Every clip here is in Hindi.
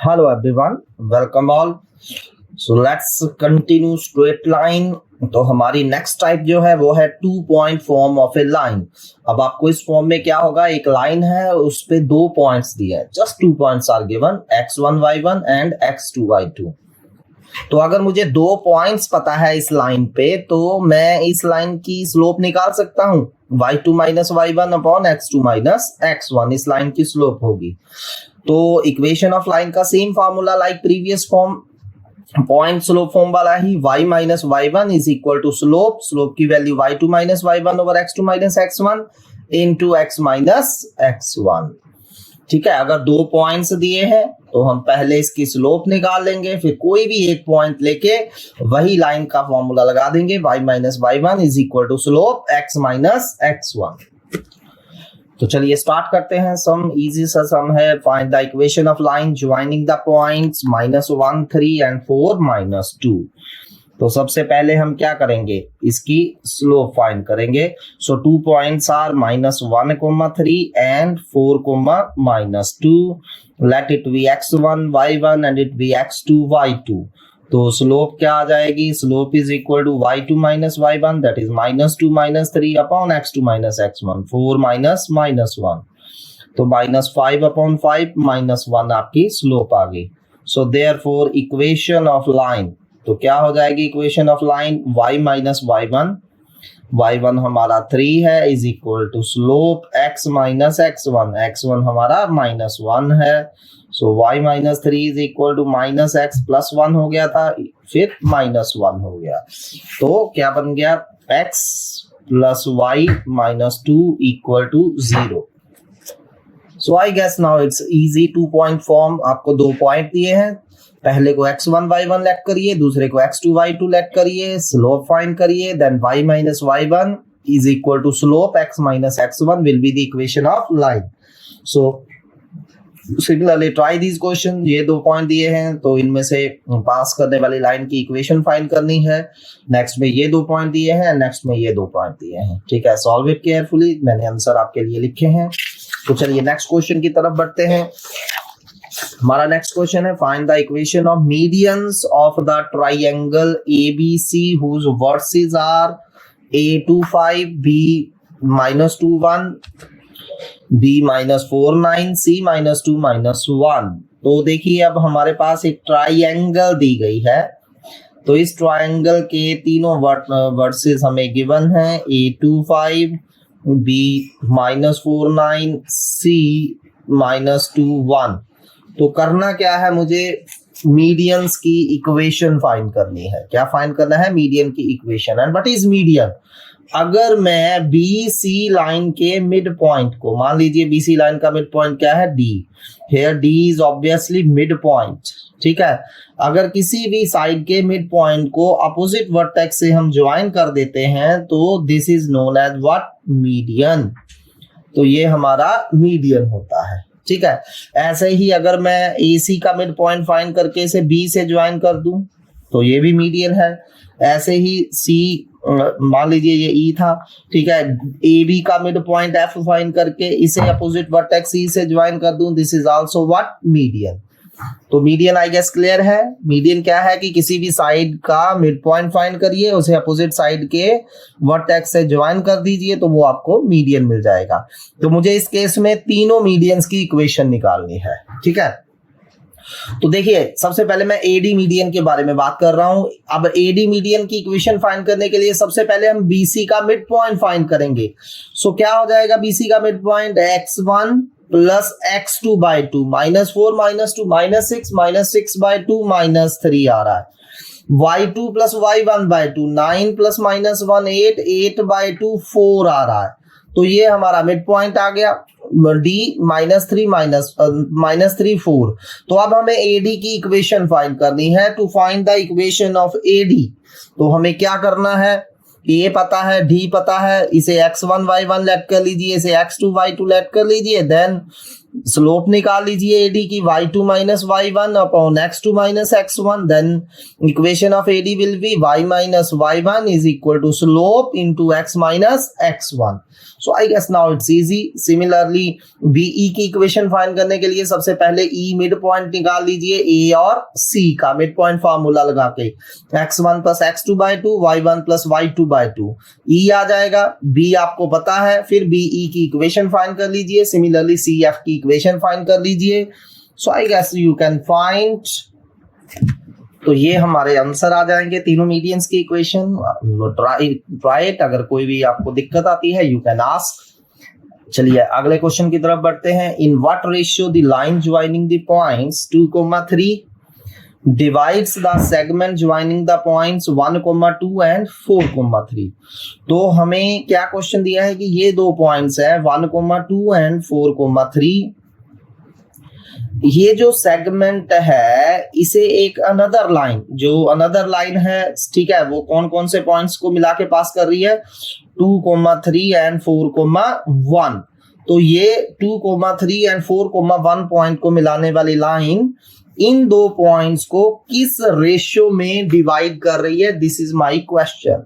Hello everyone, welcome all. So let's continue straight line. तो हमारी नेक्स्ट टाइप जो है वो है 2 point form of A line. अब आपको इस फॉर्म में क्या होगा, एक लाइन है उस पे 2 पॉइंट्स दिए हैं. Just 2 points are given, x1 y1 and x2 y2. तो अगर मुझे 2 पॉइंट्स पता है इस लाइन पे तो मैं इस लाइन की स्लोप निकाल सकता हूं. y2 minus y1 upon x2 minus x1 इस लाइन की स्लोप होगी. तो इक्वेशन ऑफ लाइन का same formula like previous form, point slope form वाला ही. y minus y1 is equal to slope. Slope की value y2 minus y1 over x2 minus x1 into x minus x1. ठीक है, अगर 2 पॉइंट्स दिए हैं तो हम पहले इसकी स्लोप निकाल लेंगे, फिर कोई भी एक पॉइंट लेके वही लाइन का फॉर्मूला लगा देंगे. y minus y1 is equal to slope x minus x1. तो चलिए स्टार्ट करते हैं. सम इजी सा सम है. Find the equation of line joining the points -1 3 and 4 -2. तो सबसे पहले हम क्या करेंगे, इसकी स्लोप फाइंड करेंगे. So 2 points are -1, 3 and 4, -2. Let it be x1 y1 and it be x2 y2. तो स्लोप क्या आ जाएगी, slope is equal to y2 minus y1 that is -2 -3 upon x2 minus x1, 4 minus -1. तो -5 अपॉन 5 -1 आपकी स्लोप आ गई. So therefore equation of line, तो क्या हो जाएगी equation of line, y minus y1 हमारा 3 है is equal to slope x minus x1 हमारा -1 है. So y minus 3 is equal to minus x plus 1 हो गया था, फिर -1 हो गया. तो क्या बन गया, x plus y minus 2 equal to 0. So I guess now it's easy 2 point form. आपको 2 पॉइंट दिए हैं, पहले को x1 y1 लेट करिए, दूसरे को x2 y2 लेट करिए, स्लोप फाइंड करिए. Then y minus y1 is equal to slope x minus x1 will be the equation of line. So similarly try this question. ये 2 पॉइंट दिए हैं तो इनमें से पास करने वाली लाइन की इक्वेशन फाइंड करनी है. नेक्स्ट में ये 2 पॉइंट दिए हैं, नेक्स्ट में ये 2 पॉइंट दिए हैं. ठीक है, सॉल्व इट केयरफुली. मैंने आंसर आपके लिए लिखे हैं. तो चलिए नेक्स्ट क्वेश्चन की तरफ बढ़ते हैं. हमारा नेक्स्ट क्वेश्चन है, find the equation of medians of the triangle ABC whose vertices are A25 B -21 B -49 C -2 -1. तो देखिए अब हमारे पास एक ट्राइंगल दी गई है. तो इस ट्राइंगल के तीनों वर्सेस हमें गिवन है, A25 B -49 C -21. तो करना क्या है, मुझे मीडियंस की इक्वेशन फाइंड करनी है. क्या फाइंड करना है, मीडियन की equation. And what is median, अगर मैं BC लाइन के मिड पॉइंट को, मान लीजिए BC लाइन का मिड पॉइंट क्या है, D. Here D is obviously mid point. ठीक है, अगर किसी भी साइड के मिड पॉइंट को अपोजिट वर्टेक्स से हम ज्वाइन कर देते हैं तो this is known as what, median. तो ये हमारा मीडियन होता है. ठीक है, ऐसे ही अगर मैं AC का मिड पॉइंट फाइंड करके इसे B से ज्वाइन कर दूं तो ये भी मीडियन है. ऐसे ही C, मान लीजिए ये E था, ठीक है, AB का मिड पॉइंट F फाइंड करके इसे अपोजिट वर्टेक्स C से ज्वाइन कर दूं, this is also what, median. तो मीडियन आई गेस क्लियर है. मीडियन क्या है कि किसी भी साइड का मिड पॉइंट फाइंड करिए, उसे अपोजिट साइड के वर्टेक्स से ज्वाइन कर दीजिए तो वो आपको मीडियन मिल जाएगा. तो मुझे इस केस में तीनों मीडियंस की इक्वेशन निकालनी है. ठीक है, तो देखिए सबसे पहले मैं AD मीडियन के बारे में बात कर रहा हूं. अब AD मीडियन की इक्वेशन फाइंड करने के लिए सबसे पहले हम BC का मिड पॉइंट फाइंड करेंगे. सो क्या हो जाएगा BC का mid point, x1 plus x2 by 2, -4 -2 -6 -6 by 2 -3 आ रहा है. y2 plus y1 by 2, 9 plus -1 8, 8 by 2 4 आ रहा है. तो ये हमारा मिड पॉइंट आ गया. D -3 4. तो अब हमें AD की इक्वेशन फाइंड करनी है. To find the equation of AD तो हमें क्या करना है, ए पता है, डी पता है, इसे x1 y1 लेट कर लीजिए, इसे x2 y2 लेट कर लीजिए, देन स्लोप निकाल लीजिए एडी की y2 minus y1 upon x2 minus x1, then equation of AD will be y minus y1 is equal to slope into x minus x1. So I guess now it's easy. Similarly BE की इक्वेशन फाइंड करने के लिए सबसे पहले ई मिड पॉइंट निकाल लीजिए ए और सी का मिड पॉइंट फार्मूला लगा के, x1 plus x2 by 2 y1 plus y2 by 2 ई आ जाएगा. बी आपको पता है, फिर बीई की इक्वेशन फाइंड कर लीजिए. सिमिलरली सी एफ की इक्वेशन फाइंड कर लीजिए. So I guess you can find, तो ये हमारे आंसर आ जाएंगे तीनों मीडियंस की इक्वेशन. Try it. अगर कोई भी आपको दिक्कत आती है यू कैन आस्क. चलिए अगले क्वेश्चन की तरफ बढ़ते हैं. इन what ratio the line joining the points 2,3 divides the segment joining the points 1,2 and 4,3. तो हमें क्या क्वेश्चन दिया है कि ये दो पॉइंट्स है 1,2 एंड 4,3. ये जो सेगमेंट है इसे एक अनदर लाइन, जो अनदर लाइन है, ठीक है, वो कौन कौन से पॉइंट्स को मिला के पास कर रही है, 2,3 एंड 4,1. तो ये 2,3 एंड 4,1 पॉइंट को मिलाने वाली लाइन इन दो पॉइंट्स को किस रेशियो में डिवाइड कर रही है, दिस इज माय क्वेश्चन.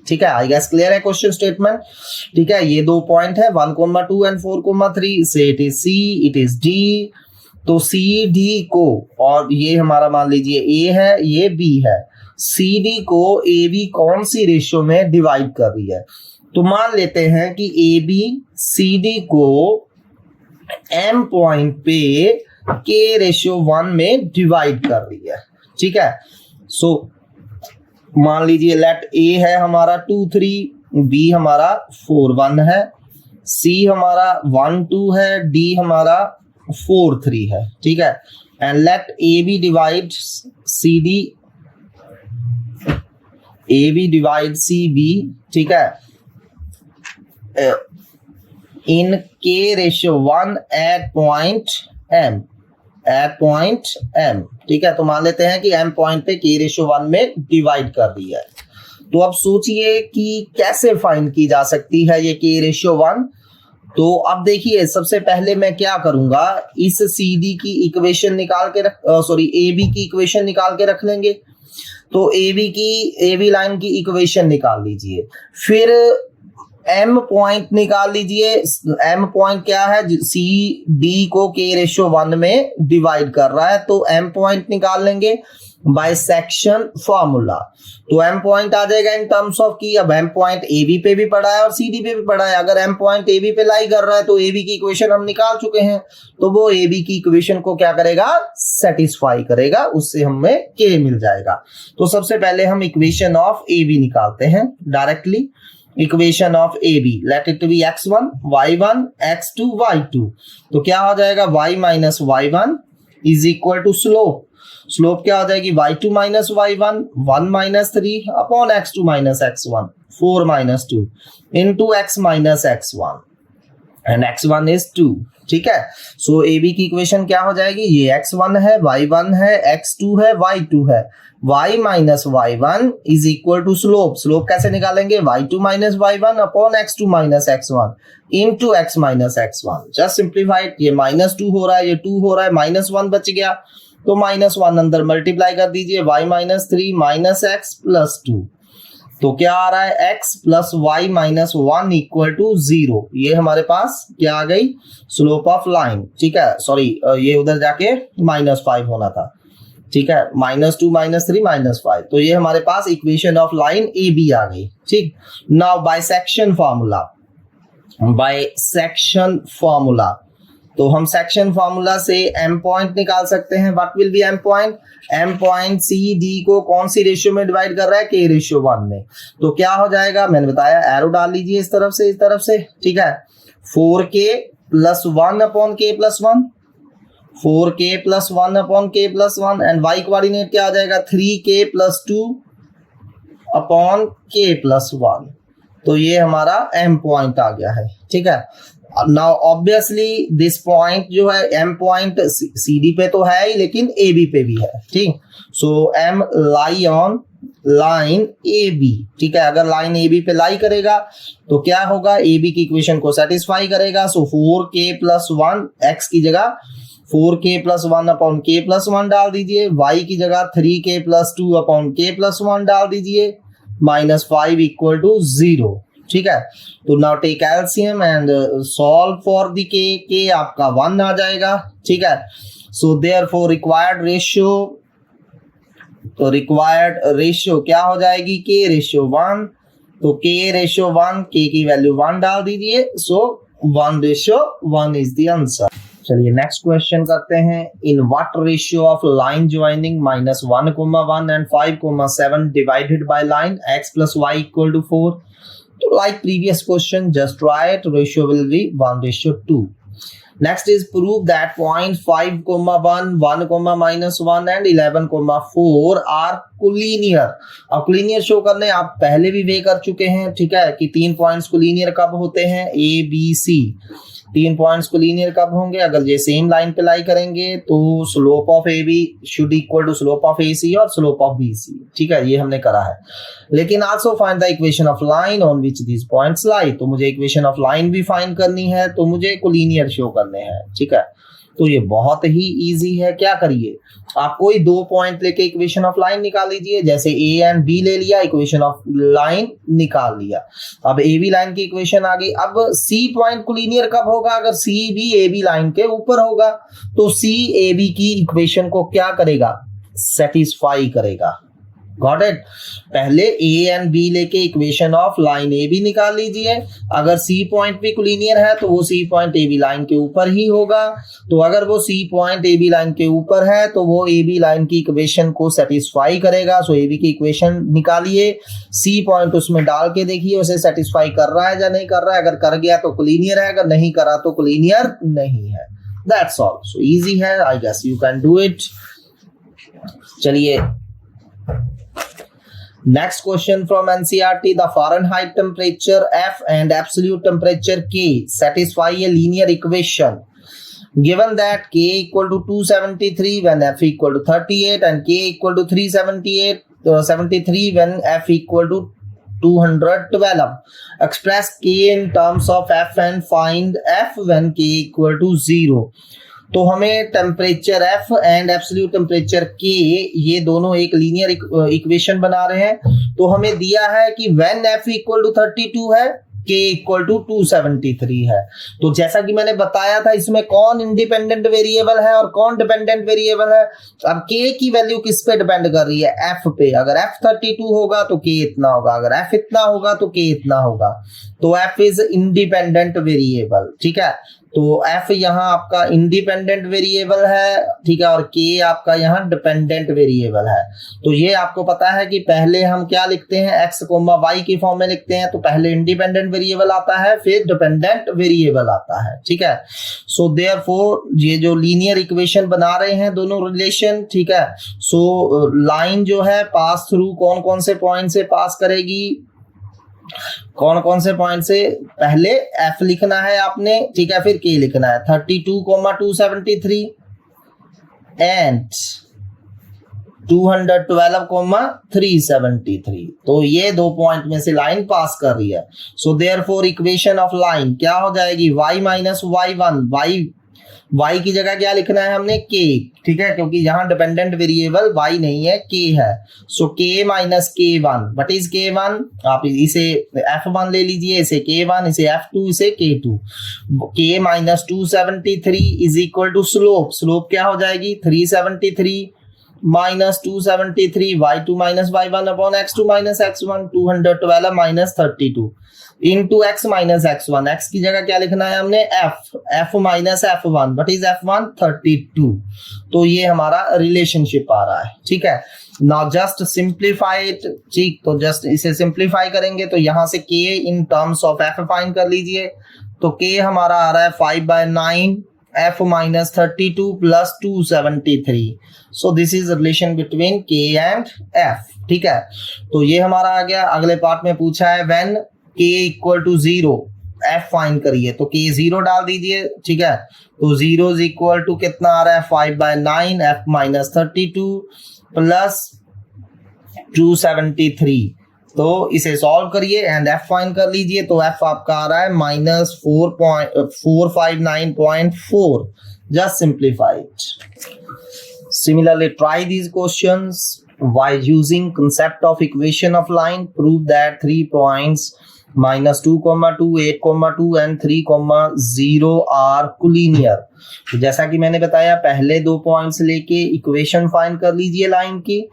ठीक है, आई गेस क्लियर है क्वेश्चन स्टेटमेंट. ठीक है, ये दो पॉइंट है 1,2 एंड 4,3 से it is C, it is D. तो सी डी को, और ये हमारा मान लीजिए ए है, ये बी है, सी डी को ए बी कौन सी रेशियो में डिवाइड कर रही है. तो मान लेते हैं कि ए बी सी डी को एम पॉइंट पे के रेशियो 1 में डिवाइड कर रही है. ठीक है, सो मान लीजिए लेट ए है हमारा 2, 3, बी हमारा 4, 1 है, सी हमारा 1, 2 है, डी हमारा 4, 3 है. ठीक है, and let A B divide C D, A B divide C B. ठीक है, इन के ratio 1 at point M, at point M. ठीक है, तो मान लेते हैं कि एम पॉइंट पे के रेशियो 1 में डिवाइड कर दी है. तो अब सोचिए कि कैसे फाइंड की जा सकती है ये के रेशियो 1. तो अब देखिए, सबसे पहले मैं क्या करूंगा, इस सी डी की इक्वेशन निकाल के ए बी की इक्वेशन निकाल के रख लेंगे. तो ए बी लाइन की इक्वेशन निकाल लीजिए, फिर एम पॉइंट निकाल लीजिए. एम पॉइंट क्या है, सी डी को के रेशियो 1 में डिवाइड कर रहा है, तो एम पॉइंट निकाल लेंगे बाय सेक्शन फॉर्मूला. तो एम पॉइंट आ जाएगा इन टर्म्स ऑफ की, अब एम पॉइंट ए बी पे भी पड़ा है और सी डी पे भी पड़ा है. अगर एम पॉइंट ए बी पे लाई कर रहा है तो ए बी की इक्वेशन हम निकाल चुके हैं, तो वो ए बी की इक्वेशन को क्या करेगा, सेटिस्फाई करेगा, उससे हमें के मिल जाएगा. तो सबसे पहले हम इक्वेशन ऑफ ए बी निकालते हैं directly. Equation of A B, let it be x1 y1 x2 y2. तो क्या हो जाएगा, y minus y1 is equal to slope. Slope क्या हो जाएगी, y2 minus y1 1 minus 3 upon x2 minus x1 4 minus 2 into x minus x1 and x1 is 2. ठीक है, सो ए बी की इक्वेशन क्या हो जाएगी, ये x1 है, y1 है, x2 है, y2 है. y minus y1 is equal to slope. Slope कैसे निकालेंगे, y2 minus y1 upon x2 minus x1 into x minus x1. Just simplified, ये माइनस 2 हो रहा है, ये 2 हो रहा है, माइनस 1 बच गया, तो माइनस 1 अंदर मल्टीप्लाई कर दीजिए, y minus 3 minus x plus 2. तो क्या आ रहा है, x plus y minus 1 equal to 0. ये हमारे पास क्या आ गई, स्लोप ऑफ लाइन. ठीक है, सॉरी ये उधर जाके -5 होना था. ठीक है, -2 -3 -5. तो ये हमारे पास equation of line A B आ गई. ठीक, now bisection formula, bisection formula. तो हम सेक्शन फॉर्मूला से एम पॉइंट निकाल सकते हैं. What will be M point, M point C D को कौन सी रेशियो में डिवाइड कर रहा है, के रेशियो 1 में. तो क्या हो जाएगा, मैंने बताया एरो डाल लीजिए इस तरफ से, इस तरफ से. ठीक है, 4k प्लस 1 अपॉन के प्लस 1, 4k प्लस 1 अपॉन के प्लस 1 एंड वाई कोऑर्डिनेट क्या आ जाएगा, 3k प्लस 2 अपॉन के प्लस 1. तो ये हमारा एम पॉइंट आ गया है. ठीक है, नाउ ऑब्वियसली दिस पॉइंट जो है एम पॉइंट सी डी पे तो है ही, लेकिन ए बी पे भी है. ठीक, so M lie on line A B, ठीक है। अगर लाइन ए बी पे लाई करेगा तो क्या होगा, ए बी की इक्वेशन को सेटिस्फाई करेगा। सो 4k+1 x की जगह 4k+1 अपॉन k+1 डाल दीजिए, y की जगह 3k+2 अपॉन k+1 डाल दीजिए, -5 इक्वल टू 0, ठीक है। तो now take LCM and solve for the k आपका 1 आ जाएगा, ठीक है। सो देयरफॉर रिक्वायर्ड रेशियो, तो रिक्वायर्ड रेशियो क्या हो जाएगी, के रेशियो 1, तो के रेशियो 1, के की वैल्यू 1 डाल दीजिए। सो 1 रेशियो 1 इज द आंसर। चलिए नेक्स्ट क्वेश्चन करते हैं। इन what ratio of line joining -1,1 and 5,7 divided by line x + y = 4? तो like previous question, just write ratio will be 1:2. Next is prove that point 5, 1, 1, -1 and 11,4 are collinear. अब collinear शो करने आप पहले भी वे कर चुके हैं, ठीक है, कि 3 पॉइंट्स collinear कब होते हैं, A B C। 3 points collinear कब होंगे, अगर ये सेम लाइन पे लाई करेंगे तो slope of AB should equal to slope of AC और स्लोप ऑफ BC, ठीक है, ये हमने करा है। लेकिन also find the equation of line on which these points lie, तो मुझे इक्वेशन ऑफ लाइन भी फाइंड करनी है, तो मुझे कोलिनियर शो करने हैं, ठीक है। तो ये बहुत ही इजी है। क्या करिए, आप कोई 2 पॉइंट लेके इक्वेशन ऑफ लाइन निकाल लीजिए, जैसे ए एंड बी ले लिया, इक्वेशन ऑफ लाइन निकाल लिया। अब ए बी लाइन की इक्वेशन आ गई। अब सी पॉइंट कोलिनियर कब होगा, अगर सी भी ए बी लाइन के ऊपर होगा, तो सी ए बी की इक्वेशन को क्या करेगा, सेटिस्फाई करेगा। Got it. पहले ए एंड बी लेके equation of line A B निकाल लीजिए। अगर सी पॉइंट भी कोलिनियर है तो वो C point A B line के ऊपर ही होगा। तो अगर वो C point A B line के ऊपर है तो वो ए बी लाइन की इक्वेशन को सेटिस्फाई करेगा। सो ए बी की इक्वेशन निकालिए, सी पॉइंट उसमें डाल के देखिए उसे सेटिस्फाई कर रहा है या नहीं कर रहा है। अगर कर गया तो कोलिनियर है, अगर नहीं करा तो कोलिनियर नहीं है। That's all. सो इजी है, I guess you can do it. चलिए next question from NCERT. The Fahrenheit temperature F and absolute temperature K satisfy a linear equation given that K equal to 273 when F equal to 38 and K equal to 373 when F equal to 212. Express K in terms of F and find F when K equal to 0. तो हमें temperature F and absolute temperature के, ये दोनों एक लीनियर इक्वेशन बना रहे हैं। तो हमें दिया है कि व्हेन एफ इक्वल टू 32 है, के इक्वल टू 273 है। तो जैसा कि मैंने बताया था, इसमें कौन इंडिपेंडेंट वेरिएबल है और कौन डिपेंडेंट वेरिएबल है। अब के की वैल्यू किस पे डिपेंड कर रही है, एफ पे। अगर एफ 32 होगा तो के इतना होगा, अगर एफ इतना होगा तो के इतना होगा। तो एफ इज इंडिपेंडेंट वेरिएबल, ठीक है। तो f यहाँ आपका इंडिपेंडेंट वेरिएबल है, ठीक है, और k आपका यहाँ डिपेंडेंट वेरिएबल है। तो ये आपको पता है कि पहले हम क्या लिखते हैं, x, y की फॉर्म में लिखते हैं। तो पहले इंडिपेंडेंट वेरिएबल आता है, फिर डिपेंडेंट वेरिएबल आता है, ठीक है। सो देयरफॉर ये जो लीनियर इक्वेशन बना रहे हैं दोनों रिलेशन, ठीक है। सो लाइन जो है पास थ्रू कौन कौन से पॉइंट से पास करेगी, कौन कौन से पॉइंट से, पहले f लिखना है आपने, ठीक है, फिर k लिखना है। 32,273 एंड 212,373। तो ये 2 पॉइंट में से लाइन पास कर रही है। So therefore equation of line क्या हो जाएगी, y - y1, y की जगह क्या लिखना है हमने, k, ठीक है, क्योंकि यहाँ डिपेंडेंट वेरिएबल y नहीं है, k है। सो k - k1, what is k1, आप इसे f1 ले लीजिए, इसे k1, इसे f2, इसे k2। k - 273 is equal to slope, slope क्या हो जाएगी, 373 - 273 y2 - y1 upon x2 - x1, 212 - 32 into x minus x1, x की जगह क्या लिखना है हमने, f minus f1, what is f1, 32। तो ये हमारा रिलेशनशिप आ रहा है, ठीक है। Now just simplify it, ठीक, तो जस्ट इसे सिंप्लीफाई करेंगे तो यहाँ से k in terms of f find कर लीजिए। तो k हमारा आ रहा है 5/9 f minus 32 plus 273। So this is the relation between k and f, ठीक है। तो ये हमारा आ गया। अगले पार्ट में पूछा है when k equal to 0 f find करिए, तो k 0 डाल दीजिए, ठीक है। तो 0 इज इक्वल टू कितना आ रहा है, 5/9 f minus 32 प्लस 273। तो इसे सॉल्व करिए एंड f फाइंड कर लीजिए। तो f आपका आ रहा है -459.4। Just simplify it. Similarly, try these questions by using concept of equation of line. Prove that 3 points -2, 2, 8, 2 and 3, 0 are collinear. तो जैसा कि मैंने बताया पहले 2 पॉइंट्स लेके इक्वेशन फाइंड कर लीजिए लाइन की।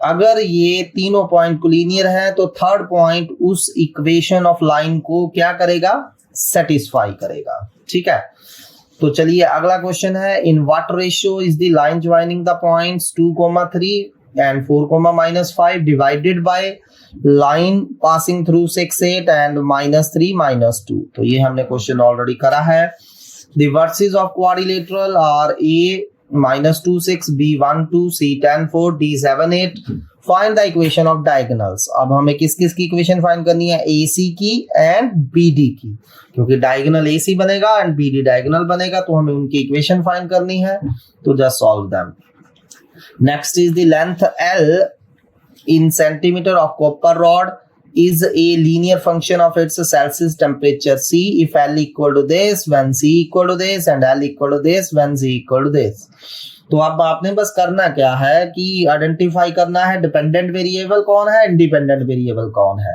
अगर ये तीनों पॉइंट कोलिनियर है तो थर्ड पॉइंट उस इक्वेशन ऑफ लाइन को क्या करेगा, सेटिस्फाई करेगा। ठीक है, तो चलिए अगला क्वेश्चन है, in what ratio is the line joining the points 2, 3 and 4, -5 divided by line passing through 6, 8 एंड -3, -2। तो ये हमने क्वेश्चन ऑलरेडी करा है। The vertices of quadrilateral are A -2, 6, B 1, 2, C 10, 4, D 7, 8। Find the equation of diagonals. अब हमें किस किस की इक्वेशन फाइंड करनी है, AC की एंड BD की, क्योंकि डायगोनल AC बनेगा एंड BD डायगोनल बनेगा, तो हमें उनकी इक्वेशन फाइंड करनी है। तो just solve them. Next is the length L in centimeter of copper rod is a linear function of its Celsius temperature C if L equal to this, when C equal to this and L equal to this, when C equal to this। तो अब आपने बस करना क्या है कि आइडेंटिफाई करना है डिपेंडेंट वेरिएबल कौन है, इंडिपेंडेंट वेरिएबल कौन है।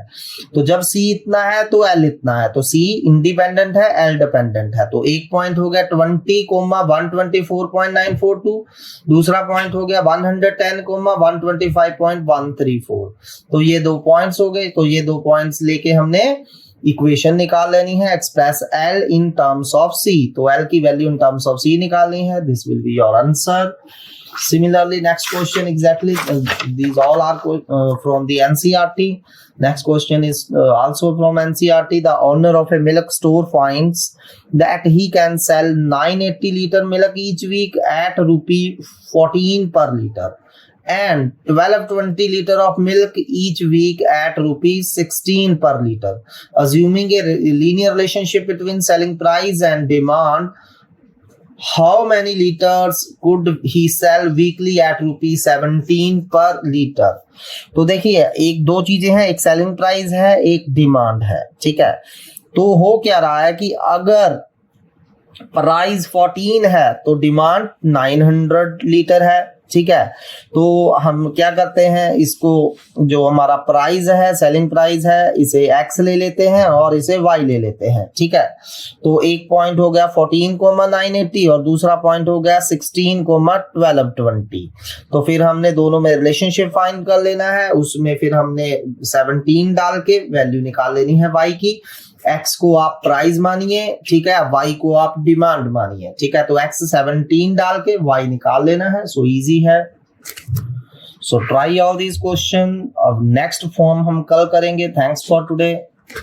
तो जब C इतना है तो L इतना है, तो C इंडिपेंडेंट है, L डिपेंडेंट है। तो एक पॉइंट हो गया 20, 124.942, दूसरा पॉइंट हो गया 110, 125.134। तो ये 2 पॉइंट्स हो गए। तो ये 2 पॉइंट्स लेके हमने इक्वेशन निकाल लेनी है, express L in terms of C। तो L की value in terms of C निकालनी है। This will be your answer. Similarly, next question exactly these all are from the NCERT. Next question is also from NCERT. The owner of a milk store finds that he can sell 980 liter milk each week at ₹14 per liter and 1220 liter of milk each week at ₹16 per liter. Assuming a linear relationship between selling price and demand, how many liters could he sell weekly at ₹17 per liter? तो देखिए एक दो चीजें हैं, एक सेलिंग प्राइस है, एक डिमांड है। ठीक है, तो हो क्या रहा है कि अगर प्राइस 14 है तो डिमांड 900 लीटर है। ठीक है, तो हम क्या करते हैं, इसको जो हमारा प्राइस है, सेलिंग प्राइस है, इसे x ले लेते हैं और इसे y ले लेते हैं। ठीक है, तो एक पॉइंट हो गया 14,980 और दूसरा पॉइंट हो गया 16,1220। तो फिर हमने दोनों में रिलेशनशिप फाइंड कर लेना है, उसमें फिर हमने 17 डाल के वैल्यू निकाल लेनी है y की। x को आप प्राइस मानिए, ठीक है, y को आप डिमांड मानिए। ठीक है, तो x 17 डाल के y निकाल लेना है। सो इजी है। So try all these question. अब नेक्स्ट फॉर्म हम कल करेंगे। Thanks for today.